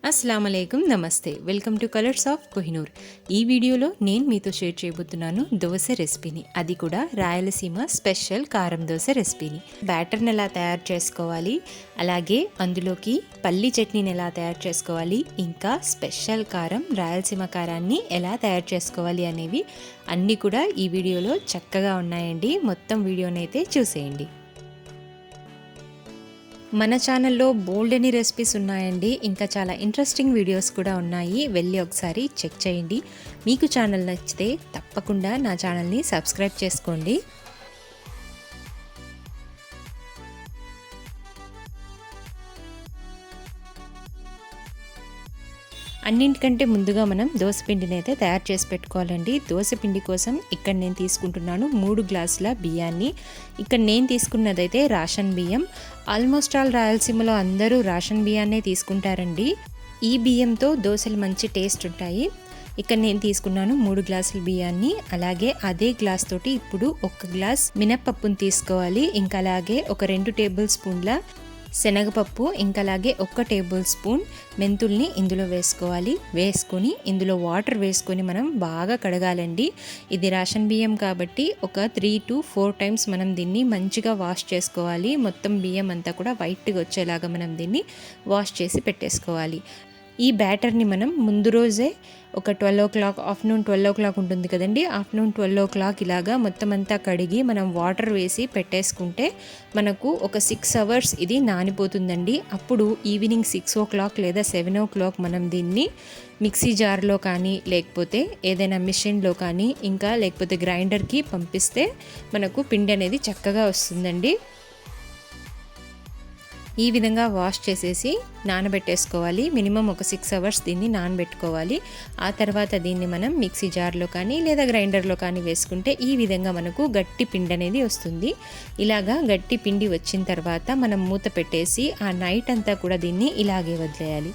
అస్సలాము అలైకుం, నమస్తే. Welcome to colours of Kohinoor. ఈ వీడియోలో నేను మీతో షేర్ చేయబోతున్నాను దోశ రెసిపీని, అది కూడా రాయలసీమ స్పెషల్ కారం దోశ రెసిపీని. బ్యాటర్ని ఎలా తయారు చేసుకోవాలి, అలాగే అందులోకి పల్లి చట్నీని ఎలా తయారు చేసుకోవాలి, ఇంకా స్పెషల్ కారం రాయలసీమ కారాన్ని ఎలా తయారు చేసుకోవాలి అనేవి అన్నీ కూడా ఈ వీడియోలో చక్కగా ఉన్నాయండి. మొత్తం వీడియోనైతే చూసేయండి. మన ఛానల్లో బోల్డ్ అని రెసిపీస్ ఉన్నాయండి. ఇంకా చాలా ఇంట్రెస్టింగ్ వీడియోస్ కూడా ఉన్నాయి, వెళ్ళి ఒకసారి చెక్ చేయండి. మీకు ఛానల్ నచ్చితే తప్పకుండా నా ఛానల్ని సబ్స్క్రైబ్ చేసుకోండి. అన్నింటికంటే ముందుగా మనం దోసపిండిని అయితే తయారు చేసి పెట్టుకోవాలండి. దోసపిండి కోసం ఇక్కడ నేను తీసుకుంటున్నాను 3 గ్లాసుల బియ్యాన్ని. ఇక్కడ నేను తీసుకున్నదైతే రేషన్ బియ్యం. ఆల్మోస్ట్ ఆల్ రాయలసీమలో అందరూ రేషన్ బియ్యాన్నే తీసుకుంటారండి. ఈ బియ్యంతో దోశలు మంచి టేస్ట్ ఉంటాయి. ఇక్కడ నేను తీసుకున్నాను 3 గ్లాసుల బియ్యాన్ని. అలాగే అదే గ్లాస్ తోటి ఇప్పుడు 1 గ్లాస్ మినప్పప్పును తీసుకోవాలి. ఇంకా అలాగే ఒక 2 టేబుల్ స్పూన్ల శనగపప్పు, ఇంకా అలాగే 1 టేబుల్ స్పూన్ మెంతుల్ని ఇందులో వేసుకొని ఇందులో వాటర్ వేసుకొని మనం బాగా కడగాలండి. ఇది రేషన్ బియ్యం కాబట్టి ఒక 3 to 4 టైమ్స్ మనం దీన్ని మంచిగా వాష్ చేసుకోవాలి. మొత్తం బియ్యం అంతా కూడా వైట్గా వచ్చేలాగా మనం దీన్ని వాష్ చేసి పెట్టేసుకోవాలి. ఈ బ్యాటర్ని మనం ముందు రోజే ఒక 12 o'clock, ఆఫ్టర్నూన్ 12 o'clock ఉంటుంది కదండి, ఆఫ్టర్నూన్ 12 o'clock ఇలాగా మొత్తం అంతా కడిగి మనం వాటర్ వేసి పెట్టేసుకుంటే మనకు ఒక 6 hours ఇది నానిపోతుందండి. అప్పుడు ఈవినింగ్ 6 o'clock లేదా 7 o'clock మనం దీన్ని మిక్సీ జార్లో కానీ లేకపోతే ఏదైనా మిషన్లో కానీ ఇంకా లేకపోతే గ్రైండర్కి పంపిస్తే మనకు పిండి అనేది చక్కగా వస్తుందండి. ఈ విధంగా వాష్ చేసేసి నానబెట్టేసుకోవాలి. మినిమం ఒక 6 hours దీన్ని నానబెట్టుకోవాలి. ఆ తర్వాత దీన్ని మనం మిక్సీ జార్లో కానీ లేదా గ్రైండర్లో కానీ వేసుకుంటే ఈ విధంగా మనకు గట్టి పిండి అనేది వస్తుంది. ఇలాగా గట్టి పిండి వచ్చిన తర్వాత మనం మూత పెట్టేసి ఆ నైట్ అంతా కూడా దీన్ని ఇలాగే వదిలేయాలి.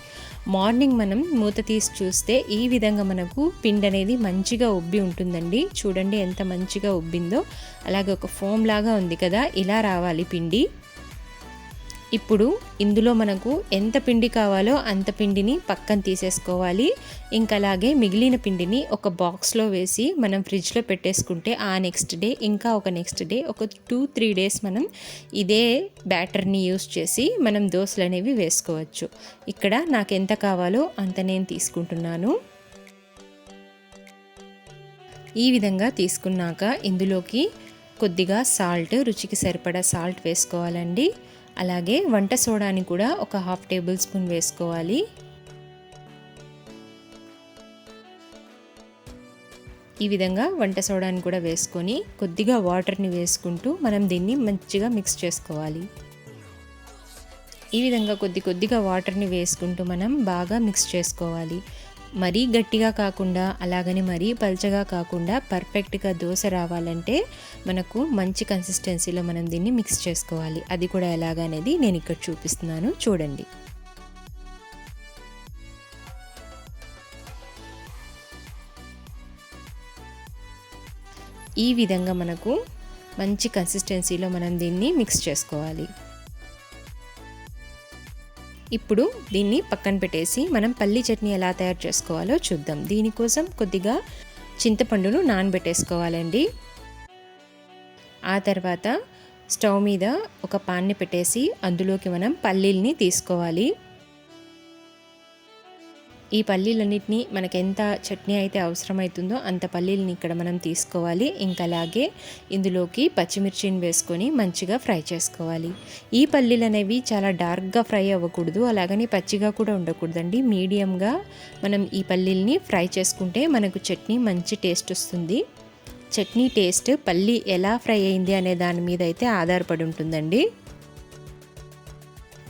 మార్నింగ్ మనం మూత తీసి చూస్తే ఈ విధంగా మనకు పిండి అనేది మంచిగా ఉబ్బి ఉంటుందండి. చూడండి ఎంత మంచిగా ఉబ్బిందో. అలాగే ఒక ఫోమ్ లాగా ఉంది కదా, ఇలా రావాలి పిండి. ఇప్పుడు ఇందులో మనకు ఎంత పిండి కావాలో అంత పిండిని పక్కన తీసేసుకోవాలి. ఇంకా అలాగే మిగిలిన పిండిని ఒక బాక్స్లో వేసి మనం ఫ్రిడ్జ్లో పెట్టేసుకుంటే ఆ నెక్స్ట్ డే ఇంకా ఒక నెక్స్ట్ డే ఒక 2-3 days మనం ఇదే బ్యాటర్ని యూస్ చేసి మనం దోశలు అనేవి వేసుకోవచ్చు. ఇక్కడ నాకు ఎంత కావాలో అంత నేను తీసుకుంటున్నాను. ఈ విధంగా తీసుకున్నాక ఇందులోకి కొద్దిగా సాల్ట్, రుచికి సరిపడా సాల్ట్ వేసుకోవాలండి. అలాగే వంట సోడాని కూడా ఒక 1/2 టేబుల్ స్పూన్ వేసుకోవాలి. ఈ విధంగా వంట సోడాని కూడా వేసుకొని కొద్దిగా వాటర్ని వేసుకుంటూ మనం దీన్ని మంచిగా మిక్స్ చేసుకోవాలి. ఈ విధంగా కొద్దిగా వాటర్ని వేసుకుంటూ మనం బాగా మిక్స్ చేసుకోవాలి. మరీ గట్టిగా కాకుండా అలాగని మరీ పల్చగా కాకుండా పర్ఫెక్ట్గా దోశ రావాలంటే మనకు మంచి కన్సిస్టెన్సీలో మనం దీన్ని మిక్స్ చేసుకోవాలి. అది కూడా ఎలాగనేది నేను ఇక్కడ చూపిస్తున్నాను, చూడండి. ఈ విధంగా మనకు మంచి కన్సిస్టెన్సీలో మనం దీన్ని మిక్స్ చేసుకోవాలి. ఇప్పుడు దీన్ని పక్కన పెట్టేసి మనం పల్లి చట్నీ ఎలా తయారు చేసుకోవాలో చూద్దాం. దీనికోసం కొద్దిగా చింతపండును నానబెట్టేసుకోవాలండి. ఆ తర్వాత స్టవ్ మీద ఒక పాన్ని పెట్టేసి అందులోకి మనం పల్లీల్ని తీసుకోవాలి. ఈ పల్లీలన్నిటినీ మనకు ఎంత చట్నీ అయితే అవసరమవుతుందో అంత పల్లీలని ఇక్కడ మనం తీసుకోవాలి. ఇంకా అలాగే ఇందులోకి పచ్చిమిర్చిని వేసుకొని మంచిగా ఫ్రై చేసుకోవాలి. ఈ పల్లీలు అనేవి చాలా డార్క్గా ఫ్రై అవ్వకూడదు, అలాగని పచ్చిగా కూడా ఉండకూడదండి. మీడియంగా మనం ఈ పల్లీలని ఫ్రై చేసుకుంటే మనకు చట్నీ మంచి టేస్ట్ వస్తుంది. చట్నీ టేస్ట్ పల్లీ ఎలా ఫ్రై అయింది అనే దాని మీద అయితే ఆధారపడి ఉంటుందండి.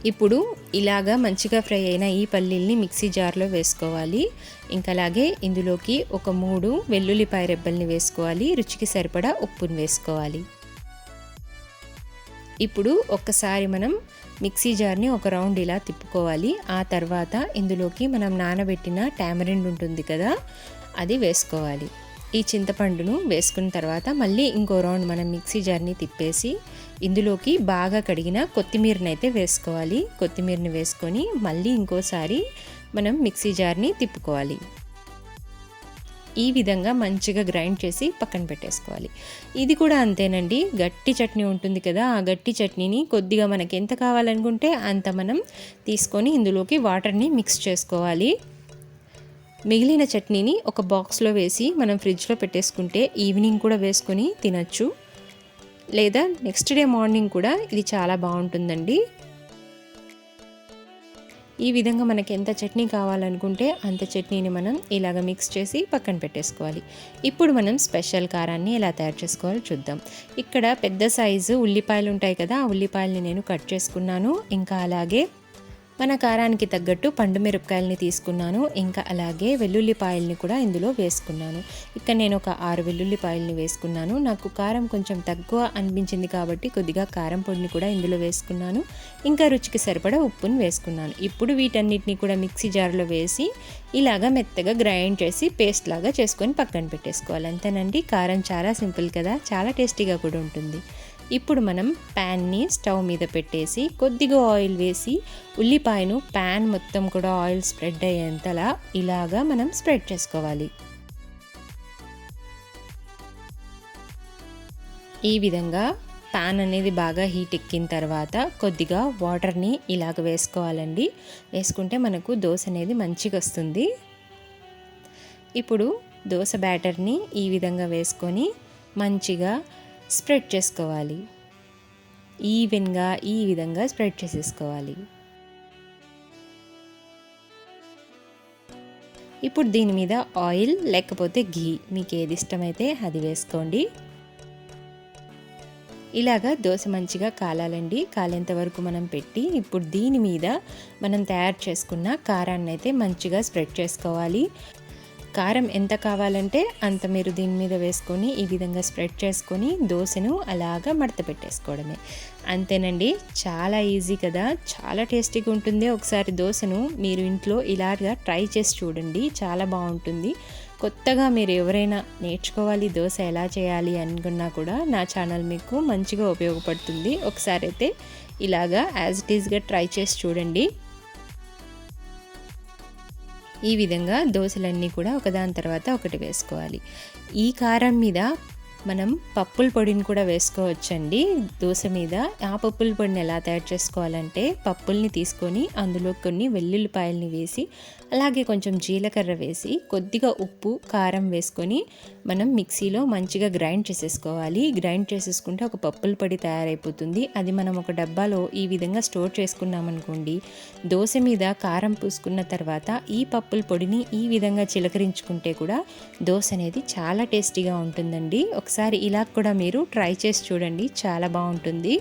ఇప్పుడు ఇలాగా మంచిగా ఫ్రై అయిన ఈ పల్లీల్ని మిక్సీ జార్లో వేసుకోవాలి. ఇంకా అలాగే ఇందులోకి ఒక 3 వెల్లుల్లిపాయ రెబ్బల్ని వేసుకోవాలి. రుచికి సరిపడా ఉప్పుని వేసుకోవాలి. ఇప్పుడు ఒక్కసారి మనం మిక్సీ జార్ని ఒక రౌండ్ ఇలా తిప్పుకోవాలి. ఆ తర్వాత ఇందులోకి మనం నానబెట్టిన టామరిండ్ ఉంటుంది కదా, అది వేసుకోవాలి. ఈ చింతపండును వేసుకున్న తర్వాత మళ్ళీ ఇంకో రౌండ్ మనం మిక్సీ జార్ని తిప్పేసి ఇందులోకి బాగా కడిగిన కొత్తిమీరని అయితే వేసుకోవాలి. కొత్తిమీరని వేసుకొని మళ్ళీ ఇంకోసారి మనం మిక్సీ జార్ని తిప్పుకోవాలి. ఈ విధంగా మంచిగా గ్రైండ్ చేసి పక్కన పెట్టేసుకోవాలి. ఇది కూడా అంతేనండి, గట్టి చట్నీ ఉంటుంది కదా, ఆ గట్టి చట్నీని కొద్దిగా మనకి ఎంత కావాలనుకుంటే అంత మనం తీసుకొని ఇందులోకి వాటర్ని మిక్స్ చేసుకోవాలి. మిగిలిన చట్నీని ఒక బాక్స్లో వేసి మనం ఫ్రిడ్జ్లో పెట్టేసుకుంటే ఈవినింగ్ కూడా వేసుకొని తినచ్చు, లేదా నెక్స్ట్ డే మార్నింగ్ కూడా ఇది చాలా బాగుంటుందండి. ఈ విధంగా మనకి ఎంత చట్నీ కావాలనుకుంటే అంత చట్నీని మనం ఇలాగ మిక్స్ చేసి పక్కన పెట్టేసుకోవాలి. ఇప్పుడు మనం స్పెషల్ కారాన్ని ఎలా తయారు చేసుకోవాలో చూద్దాం. ఇక్కడ పెద్ద సైజు ఉల్లిపాయలు ఉంటాయి కదా, ఆ ఉల్లిపాయలని నేను కట్ చేసుకున్నాను. ఇంకా అలాగే మన కారానికి తగ్గట్టు పండు మిరపకాయలని తీసుకున్నాను. ఇంకా అలాగే వెల్లుల్లిపాయలని కూడా ఇందులో వేసుకున్నాను. ఇక్కడ నేను ఒక 6 వెల్లుల్లిపాయలని వేసుకున్నాను. నాకు కారం కొంచెం తక్కువ అనిపించింది కాబట్టి కొద్దిగా కారం పొడిని కూడా ఇందులో వేసుకున్నాను. ఇంకా రుచికి సరిపడా ఉప్పుని వేసుకున్నాను. ఇప్పుడు వీటన్నిటిని కూడా మిక్సీ జార్లో వేసి ఇలాగా మెత్తగా గ్రైండ్ చేసి పేస్ట్ లాగా చేసుకొని పక్కన పెట్టేసుకోవాలి. అంతేనండి, కారం చాలా సింపుల్ కదా, చాలా టేస్టీగా కూడా ఉంటుంది. ఇప్పుడు మనం ప్యాన్ని స్టవ్ మీద పెట్టేసి కొద్దిగా ఆయిల్ వేసి ఉల్లిపాయను ప్యాన్ మొత్తం కూడా ఆయిల్ స్ప్రెడ్ అయ్యేంతలా ఇలాగా మనం స్ప్రెడ్ చేసుకోవాలి. ఈ విధంగా ప్యాన్ అనేది బాగా హీట్ ఎక్కిన తర్వాత కొద్దిగా వాటర్ని ఇలాగ వేసుకోవాలండి. వేసుకుంటే మనకు దోశ అనేది మంచిగా వస్తుంది. ఇప్పుడు దోశ బ్యాటర్ని ఈ విధంగా వేసుకొని మంచిగా స్ప్రెడ్ చేసుకోవాలి. ఈవెన్గా ఈ విధంగా స్ప్రెడ్ చేసేసుకోవాలి. ఇప్పుడు దీని మీద ఆయిల్ లేకపోతే ఘీ, మీకు ఏది ఇష్టమైతే అది వేసుకోండి. ఇలాగా దోశ మంచిగా కాలాలండి. కాలేంత వరకు మనం పెట్టి ఇప్పుడు దీని మీద మనం తయారు చేసుకున్న కారాన్ని అయితే మంచిగా స్ప్రెడ్ చేసుకోవాలి. కారం ఎంత కావాలంటే అంత మీరు దీని మీద వేసుకొని ఈ విధంగా స్ప్రెడ్ చేసుకొని దోశను అలాగా మడత పెట్టేసుకోవడమే. అంతేనండి, చాలా ఈజీ కదా, చాలా టేస్టీగా ఉంటుంది. ఒకసారి దోశను మీరు ఇంట్లో ఇలాగా ట్రై చేసి చూడండి, చాలా బాగుంటుంది. కొత్తగా మీరు ఎవరైనా నేర్చుకోవాలి దోశ ఎలా చేయాలి అనుకున్నా కూడా నా ఛానల్ మీకు మంచిగా ఉపయోగపడుతుంది. ఒకసారి అయితే ఇలాగా యాజ్ ఇట్ ఈజ్గా ట్రై చేసి చూడండి. ఈ విధంగా దోశలన్నీ కూడా ఒకదాని తర్వాత ఒకటి వేసుకోవాలి. ఈ కారం మీద మనం పప్పుల పొడిని కూడా వేసుకోవచ్చండి దోశ మీద. ఆ పప్పుల పొడిని ఎలా తయారు చేసుకోవాలంటే పప్పుల్ని తీసుకొని అందులో కొన్ని వెల్లుల్లిపాయల్ని వేసి అలాగే కొంచెం జీలకర్ర వేసి కొద్దిగా ఉప్పు కారం వేసుకొని మనం మిక్సీలో మంచిగా గ్రైండ్ చేసేసుకోవాలి. గ్రైండ్ చేసేసుకుంటే ఒక పప్పుల పొడి తయారైపోతుంది. అది మనం ఒక డబ్బాలో ఈ విధంగా స్టోర్ చేసుకున్నామనుకోండి, దోశ మీద కారం పూసుకున్న తర్వాత ఈ పప్పుల పొడిని ఈ విధంగా చిలకరించుకుంటే కూడా దోశ అనేది చాలా టేస్టీగా ఉంటుందండి. ఒకసారి ఇలా కూడా మీరు ట్రై చేసి చూడండి, చాలా బాగుంటుంది.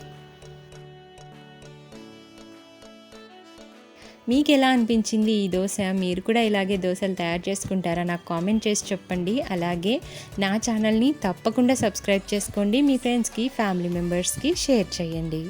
మీకు ఎలా అనిపించింది ఈ దోశ? మీరు కూడా ఇలాగే దోశలు తయారు చేసుకుంటారా? నాకు కామెంట్ చేసి చెప్పండి. అలాగే నా ఛానల్ని తప్పకుండా సబ్స్క్రైబ్ చేసుకోండి. మీ ఫ్రెండ్స్కి, ఫ్యామిలీ మెంబర్స్కి షేర్ చేయండి.